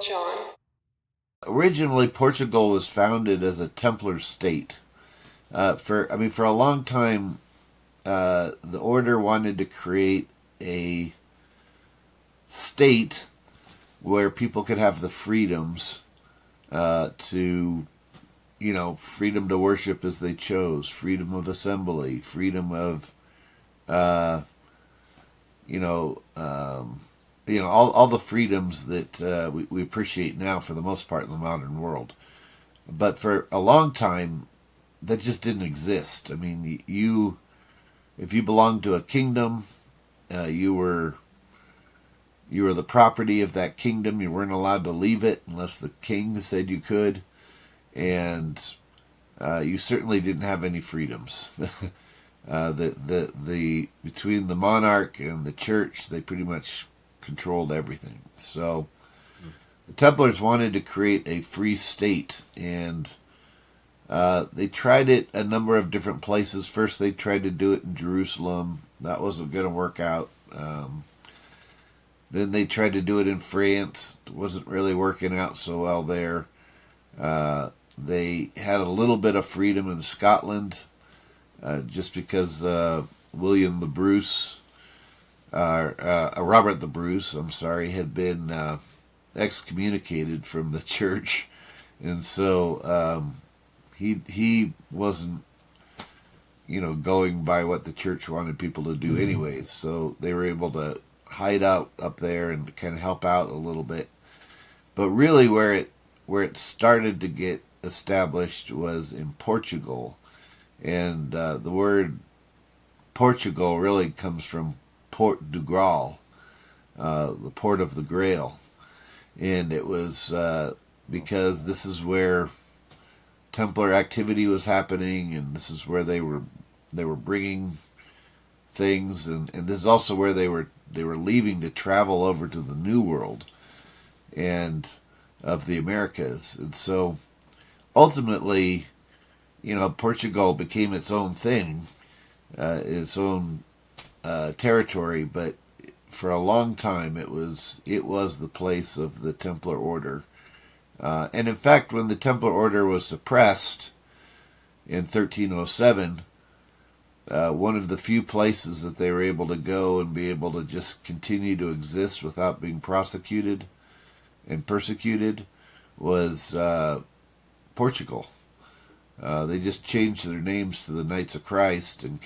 John? Originally, Portugal was founded as a Templar state. For a long time, the order wanted to create a state where people could have the freedoms to, freedom to worship as they chose, freedom of assembly, freedom of, all the freedoms that we appreciate now for the most part in the modern world. But for a long time, that just didn't exist. I mean, if you belonged to a kingdom, you were the property of that kingdom. You weren't allowed to leave it unless the king said you could, and you certainly didn't have any freedoms. The between the monarch and the church, they pretty much controlled everything. So the Templars wanted to create a free state, and they tried it a number of different places. First, they tried to do it in Jerusalem. That wasn't going to work out. Then they tried to do it in France. It wasn't really working out so well there. They had a little bit of freedom in Scotland, just because William the Bruce, Robert the Bruce, had been excommunicated from the church, and so he wasn't, going by what the church wanted people to do anyways. So they were able to hide out up there and kind of help out a little bit. But really, where it started to get established was in Portugal, and the word Portugal really comes from Port du Graal, the port of the Grail, and it was because this is where Templar activity was happening, and this is where they were bringing things, and this is also where they were leaving to travel over to the New World and of the Americas. And so ultimately, Portugal became its own thing, its own territory, but for a long time it was the place of the Templar Order. And in fact, when the Templar Order was suppressed in 1307, one of the few places that they were able to go and be able to just continue to exist without being prosecuted and persecuted was Portugal. They just changed their names to the Knights of Christ and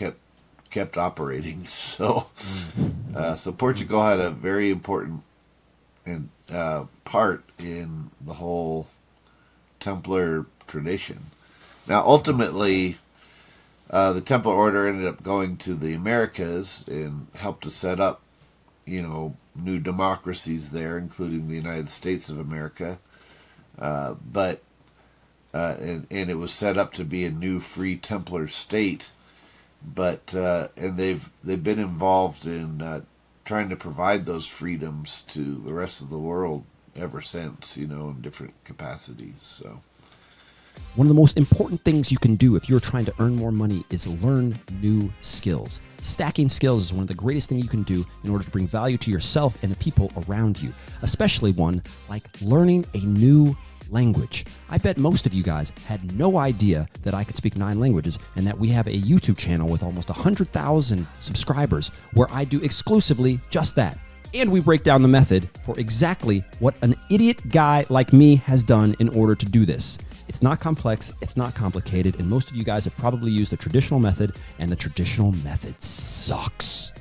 kept operating. So Portugal had a very important part in the whole Templar tradition. Now, ultimately, the Templar Order ended up going to the Americas and helped to set up, new democracies there, including the United States of America. And it was set up to be a new free Templar state. But and they've been involved in trying to provide those freedoms to the rest of the world ever since, in different capacities. So. One of the most important things you can do if you're trying to earn more money is learn new skills. Stacking skills is one of the greatest things you can do in order to bring value to yourself and the people around you, especially one like learning a new language. I bet most of you guys had no idea that I could speak 9 languages, and that we have a YouTube channel with almost 100,000 subscribers where I do exclusively just that. And we break down the method for exactly what an idiot guy like me has done in order to do this. It's not complex, it's not complicated, and most of you guys have probably used the traditional method, and the traditional method sucks.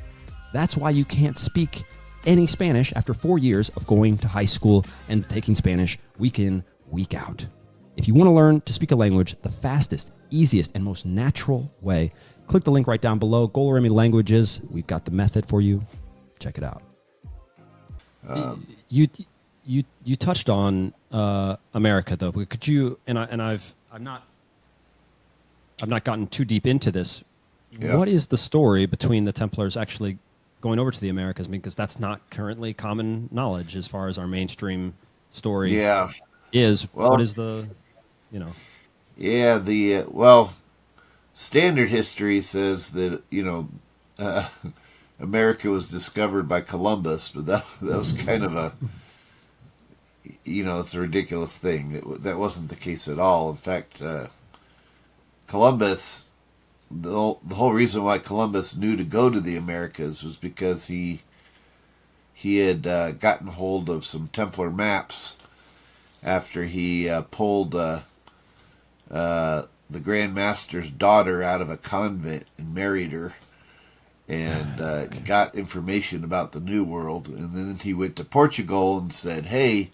That's why you can't speak any Spanish after 4 years of going to high school and taking Spanish week in, week out. If you want to learn to speak a language the fastest, easiest, and most natural way, click the link right down below. 𝗪𝗟𝗻𝗄 Languages. We've got the method for you. Check it out. You touched on America, though. Could you? I've not gotten too deep into this. Yeah. What is the story between the Templars actually going over to the Americas? Because that's not currently common knowledge as far as our mainstream story. Yeah. Is well, what is the, Yeah, standard history says that America was discovered by Columbus, but that was kind of a it's a ridiculous thing. That wasn't the case at all. In fact, Columbus, the whole reason why Columbus knew to go to the Americas was because he had gotten hold of some Templar maps after he pulled the Grand Master's daughter out of a convent and married her, and got information about the New World. And then he went to Portugal and said, "Hey,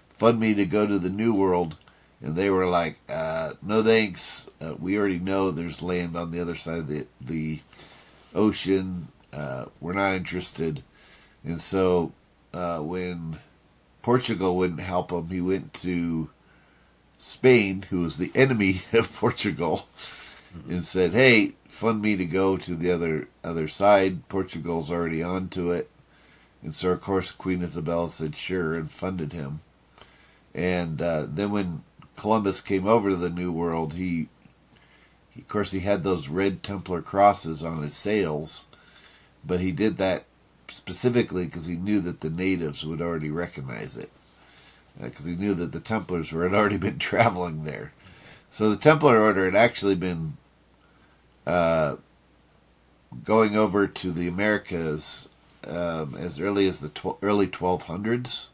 fund me to go to the New World." And they were like, "No thanks. We already know there's land on the other side of the ocean. We're not interested." And so when Portugal wouldn't help him, he went to Spain, who was the enemy of Portugal, and said, "Hey, fund me to go to the other side. Portugal's already on to it." And so, of course, Queen Isabella said sure and funded him. And then when Columbus came over to the New World, he of course he had those red Templar crosses on his sails, but he did that specifically because he knew that the natives would already recognize it, because he knew that the Templars had already been traveling there. So the Templar Order had actually been going over to the Americas as early as the early 1200s.